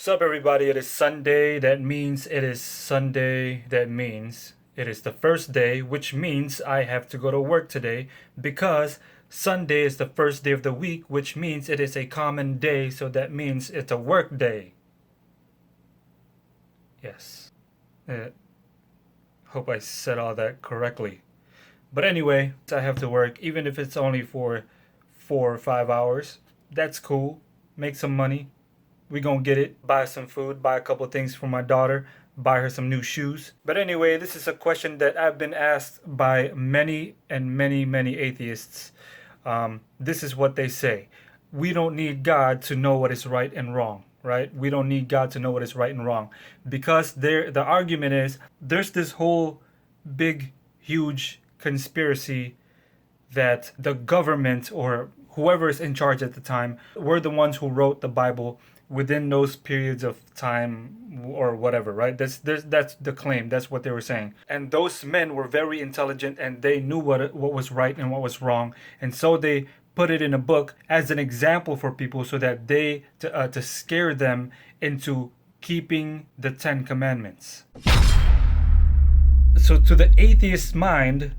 What's up, everybody? It is Sunday. That means it is Sunday. That means it is the first day, which means I have to go to work today because Sunday is the first day of the week, which means it is a common day. So that means it's a work day. Yes. Hope I said all that correctly. But anyway, I have to work, even if it's only for 4 or 5 hours. That's cool. Make some money. We gonna get it, buy some food, buy a couple things for my daughter, buy her some new shoes. But anyway, this is a question that I've been asked by many atheists. This is what they say. We don't need God to know what is right and wrong, right? We don't need God to know what is right and wrong. Because the argument is, there's this whole big, huge conspiracy that the government or whoever is in charge at the time were the ones who wrote the Bible within those periods of time or whatever, right? That's the claim. That's what they were saying. And those men were very intelligent and they knew what was right and what was wrong. And so they put it in a book as an example for people so that they to scare them into keeping the 10 Commandments. So to the atheist mind,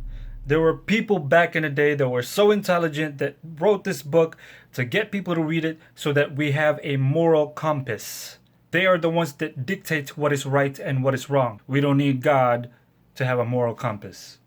there were people back in the day that were so intelligent that wrote this book to get people to read it so that we have a moral compass. They are the ones that dictate what is right and what is wrong. We don't need God to have a moral compass.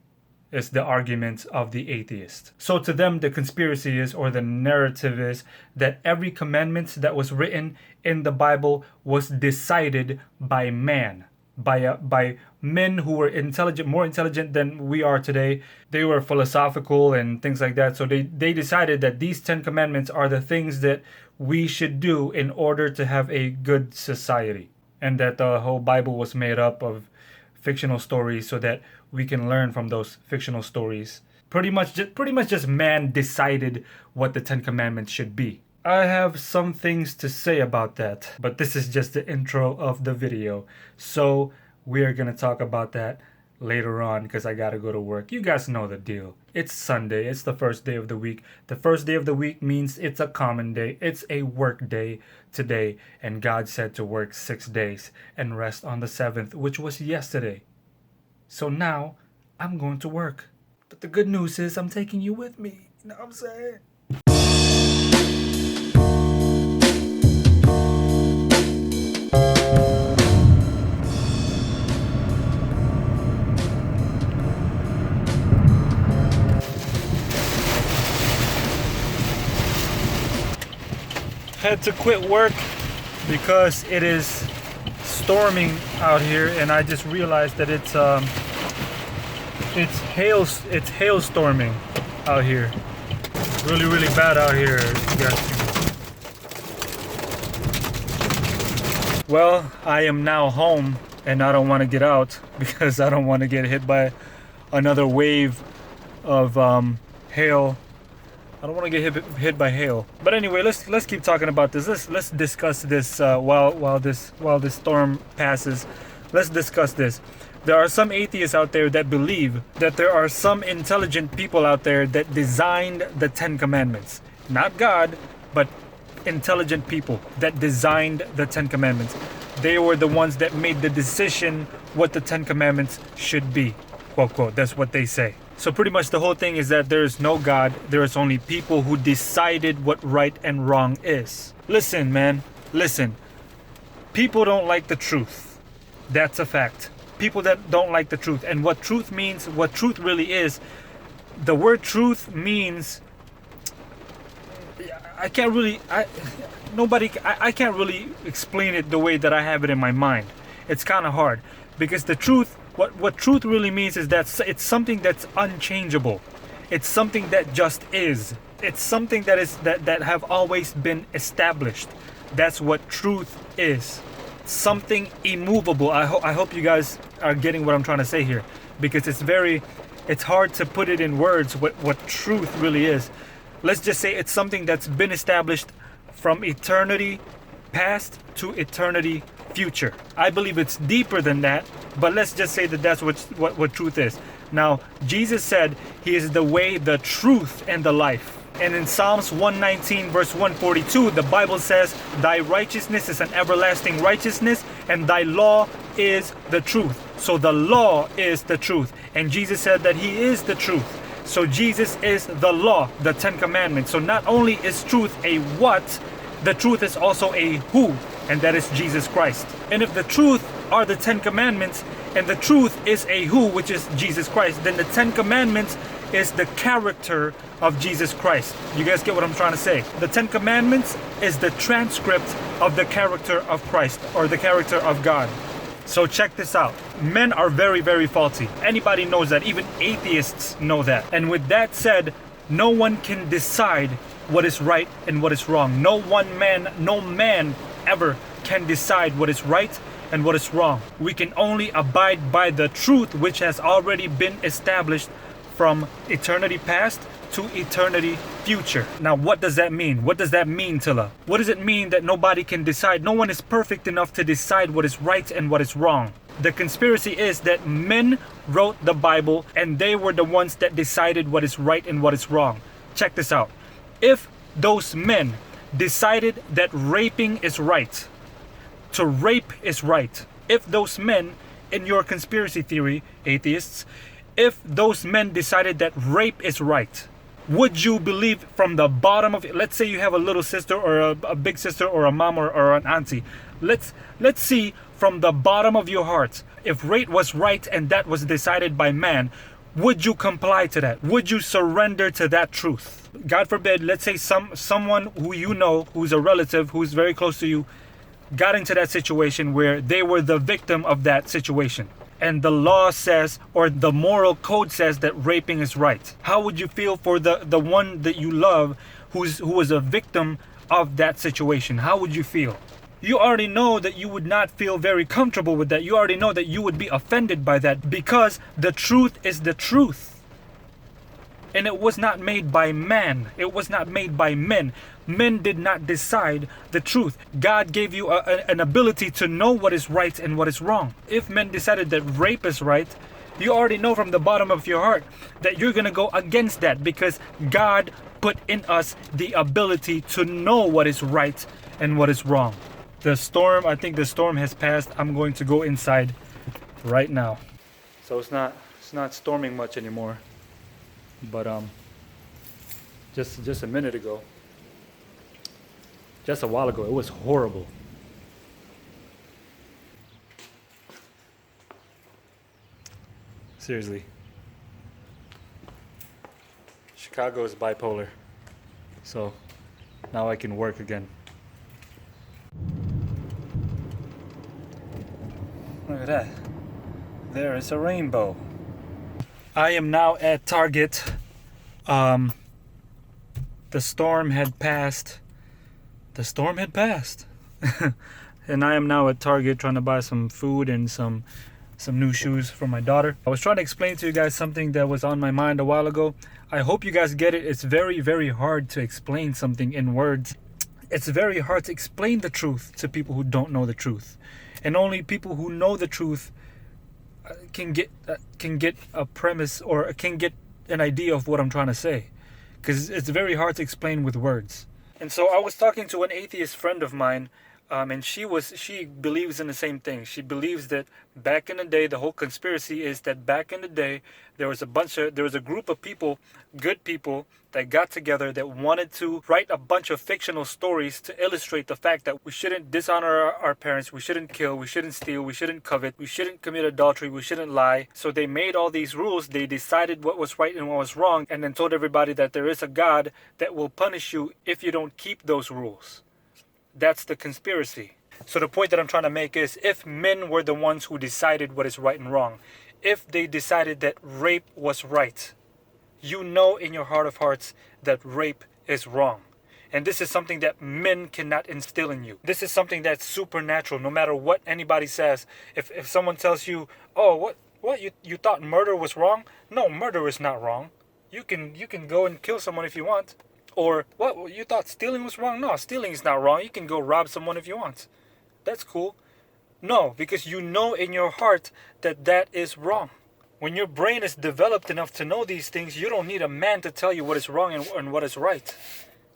It's the argument of the atheist. So to them, the conspiracy is, or the narrative is, that every commandment that was written in the Bible was decided by man. By men who were intelligent, more intelligent than we are today. They were philosophical and things like that. So they decided that these 10 commandments are the things that we should do in order to have a good society. And that the whole Bible was made up of fictional stories so that we can learn from those fictional stories. Pretty much just man decided what the 10 commandments should be. I have some things to say about that, but this is just the intro of the video. So we are going to talk about that later on because I got to go to work. You guys know the deal. It's Sunday. It's the first day of the week. The first day of the week means it's a common day. It's a work day today. And God said to work 6 days and rest on the 7th, which was yesterday. So now I'm going to work. But the good news is I'm taking you with me. You know what I'm saying? Had to quit work because it is storming out here, and I just realized that it's hailstorming out here. Really bad out here. Well, I am now home and I don't want to get out because I don't want to get hit by another wave of hail. I don't want to get hit by hail. But anyway, let's keep talking about this. Let's discuss this while this storm passes. Let's discuss this. There are some atheists out there that believe that there are some intelligent people out there that designed the 10 Commandments. Not God, but intelligent people that designed the 10 Commandments. They were the ones that made the decision what the 10 Commandments should be. Quote, quote. That's what they say. So pretty much the whole thing is that there is no God. There is only people who decided what right and wrong is. Listen, man. Listen. People don't like the truth. That's a fact. People that don't like the truth. And what truth means, what truth really is, the word truth means, I can't really explain it the way that I have it in my mind. It's kind of hard because the truth, what truth really means is that it's something that's unchangeable. It's something that just is. It's something that have always been established. That's what truth is. Something immovable. I hope you guys are getting what I'm trying to say here, because it's hard to put it in words what truth really is. Let's just say it's something that's been established from eternity past to eternity future. I believe it's deeper than that, but let's just say that that's what truth is. Now, Jesus said he is the way, the truth, and the life. And in Psalms 119 verse 142, the Bible says, thy righteousness is an everlasting righteousness, and thy law is the truth. So the law is the truth. And Jesus said that he is the truth. So Jesus is the law, the 10 commandments. So not only is truth a what, the truth is also a who, and that is Jesus Christ. And if the truth are the 10 commandments, and the truth is a who, which is Jesus Christ, then the 10 commandments is the character of Jesus Christ. You guys get what I'm trying to say? The 10 commandments is the transcript of the character of Christ, or the character of God. So check this out. Men are very, very faulty. Anybody knows that. Even atheists know that. And with that said, no one can decide what is right and what is wrong. No man ever can decide what is right and what is wrong. We can only abide by the truth which has already been established from eternity past to eternity future. Now, what does that mean? What does that mean, Tilla? What does it mean that nobody can decide? No one is perfect enough to decide what is right and what is wrong. The conspiracy is that men wrote the Bible and they were the ones that decided what is right and what is wrong. Check this out. If those men decided that raping is right, to rape is right, if those men, in your conspiracy theory, atheists, if those men decided that rape is right, would you believe from the bottom of it? Let's say you have a little sister or a big sister or a mom or an auntie. Let's see from the bottom of your heart, if rape was right and that was decided by man, would you comply to that? Would you surrender to that truth? God forbid, let's say someone who you know, who's a relative, who's very close to you, got into that situation where they were the victim of that situation. And the law says, or the moral code says, that raping is right. How would you feel for the one that you love who was a victim of that situation? How would you feel? You already know that you would not feel very comfortable with that. You already know that you would be offended by that, because the truth is the truth. And it was not made by man. It was not made by men. Men did not decide the truth. God gave you an ability to know what is right and what is wrong. If men decided that rape is right, you already know from the bottom of your heart that you're going to go against that, because God put in us the ability to know what is right and what is wrong. The storm, I think the storm has passed. I'm going to go inside right now. So it's not storming much anymore. But just a minute ago, just a while ago, it was horrible. Seriously. Chicago is bipolar. So now I can work again. Look at that. There is a rainbow. I am now at Target. The storm had passed. The storm had passed. And I am now at Target trying to buy some food and some new shoes for my daughter. I was trying to explain to you guys something that was on my mind a while ago. I hope you guys get it. It's very, very hard to explain something in words. It's very hard to explain the truth to people who don't know the truth. And only people who know the truth can get a premise, or can get an idea of what I'm trying to say, because it's very hard to explain with words. And so I was talking to an atheist friend of mine, and she believes in the same thing. She believes that back in the day, the whole conspiracy is that back in the day there was a group of people, good people, that got together that wanted to write a bunch of fictional stories to illustrate the fact that we shouldn't dishonor our parents, we shouldn't kill, we shouldn't steal, we shouldn't covet, we shouldn't commit adultery, we shouldn't lie. So they made all these rules, they decided what was right and what was wrong, and then told everybody that there is a God that will punish you if you don't keep those rules. That's the conspiracy. So the point that I'm trying to make is, if men were the ones who decided what is right and wrong, if they decided that rape was right, you know in your heart of hearts that rape is wrong. And this is something that men cannot instill in you. This is something that's supernatural, no matter what anybody says. If someone tells you, oh, what you thought murder was wrong? No, murder is not wrong. You can go and kill someone if you want. Or, what, you thought stealing was wrong? No, stealing is not wrong. You can go rob someone if you want. That's cool. No, because you know in your heart that that is wrong. When your brain is developed enough to know these things, you don't need a man to tell you what is wrong and what is right.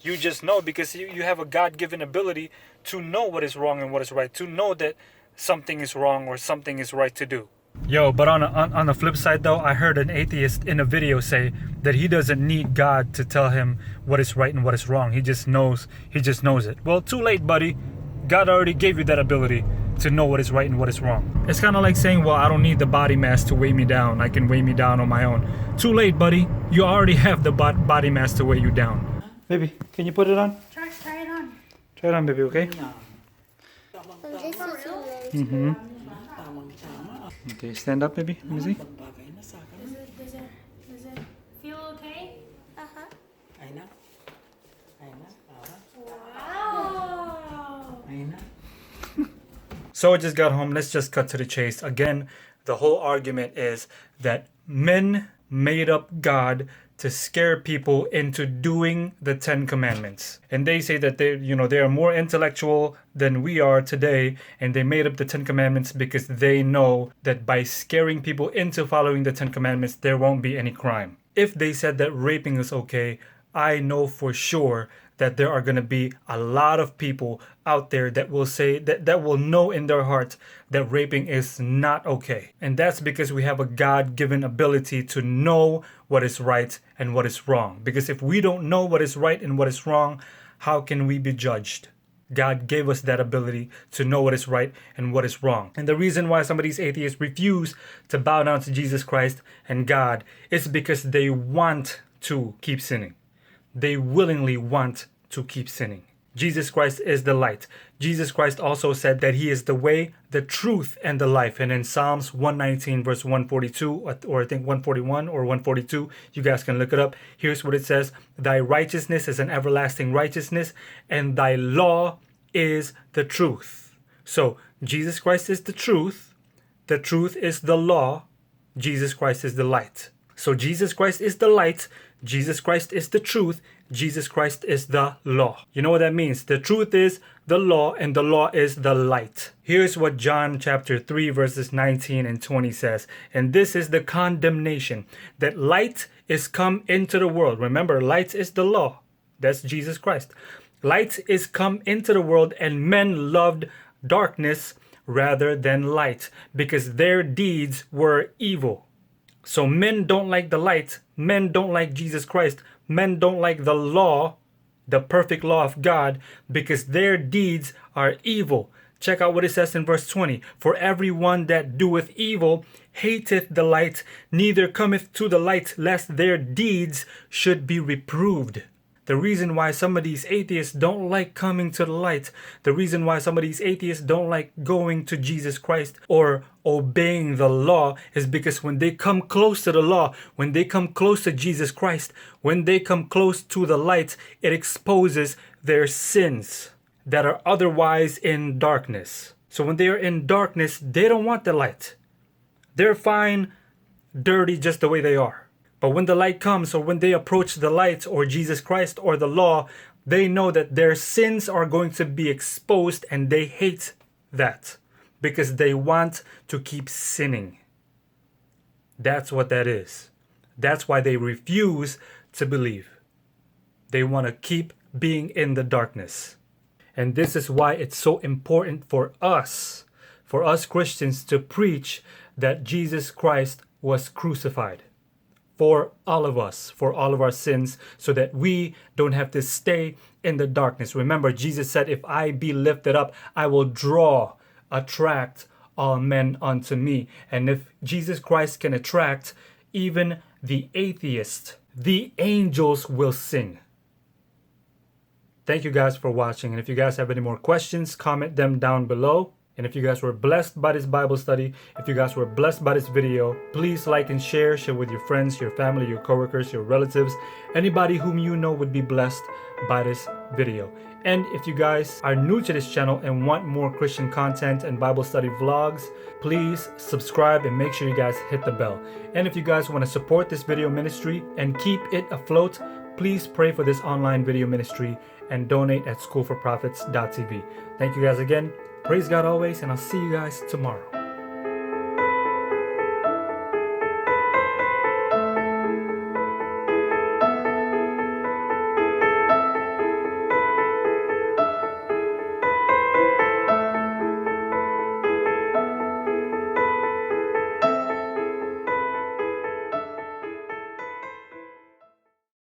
You just know because you have a God-given ability to know what is wrong and what is right, to know that something is wrong or something is right to do. Yo, but on the flip side though, I heard an atheist in a video say that he doesn't need God to tell him what is right and what is wrong. He just knows it. Well, too late, buddy. God already gave you that ability to know what is right and what is wrong. It's kind of like saying, well, I don't need the body mass to weigh me down. I can weigh me down on my own. Too late, buddy. You already have the body mass to weigh you down. Baby, can you put it on? Try it on. Try it on, baby, okay? Mm-hmm. Okay, stand up, baby. Let me see. Does it feel okay? Uh-huh. Wow. So I just got home. Let's just cut to the chase. Again, the whole argument is that men made up God to scare people into doing the 10 commandments. And they say that they are more intellectual than we are today, and they made up the 10 commandments because they know that by scaring people into following the 10 commandments, there won't be any crime. If they said that raping is okay, I know for sure that there are going to be a lot of people out there that will say that will know in their heart that raping is not okay. And that's because we have a God-given ability to know what is right and what is wrong. Because if we don't know what is right and what is wrong, how can we be judged? God gave us that ability to know what is right and what is wrong. And the reason why some of these atheists refuse to bow down to Jesus Christ and God is because they want to keep sinning. They willingly want to keep sinning. Jesus Christ is the light. Jesus Christ also said that he is the way, the truth, and the life. And in Psalms 119 verse 142, or I think 141 or 142, you guys can look it up. Here's what it says. Thy righteousness is an everlasting righteousness, and thy law is the truth. So Jesus Christ is the truth is the law, Jesus Christ is the light. So Jesus Christ is the light, Jesus Christ is the truth, Jesus Christ is the law. You know what that means? The truth is the law, and the law is the light. Here's what John chapter 3 verses 19 and 20 says. And this is the condemnation, that light is come into the world. Remember, light is the law. That's Jesus Christ. Light is come into the world, and men loved darkness rather than light, because their deeds were evil. So men don't like the light. Men don't like Jesus Christ. Men don't like the law, the perfect law of God, because their deeds are evil. Check out what it says in verse 20. For everyone that doeth evil hateth the light, neither cometh to the light, lest their deeds should be reproved. The reason why some of these atheists don't like coming to the light, the reason why some of these atheists don't like going to Jesus Christ or obeying the law is because when they come close to the law, when they come close to Jesus Christ, when they come close to the light, it exposes their sins that are otherwise in darkness. So when they are in darkness, they don't want the light. They're fine, dirty just the way they are. But when the light comes, or when they approach the light or Jesus Christ or the law, they know that their sins are going to be exposed, and they hate that because they want to keep sinning. That's what that is. That's why they refuse to believe. They want to keep being in the darkness. And this is why it's so important for us Christians, to preach that Jesus Christ was crucified for all of us, for all of our sins, so that we don't have to stay in the darkness. Remember, Jesus said, if I be lifted up, I will attract all men unto me. And if Jesus Christ can attract even the atheist, the angels will sing. Thank you guys for watching. And if you guys have any more questions, comment them down below. And if you guys were blessed by this Bible study, if you guys were blessed by this video, please like and share with your friends, your family, your coworkers, your relatives, anybody whom you know would be blessed by this video. And if you guys are new to this channel and want more Christian content and Bible study vlogs, please subscribe and make sure you guys hit the bell. And if you guys want to support this video ministry and keep it afloat, please pray for this online video ministry and donate at schoolforprophets.tv. Thank you guys again. Praise God always, and I'll see you guys tomorrow.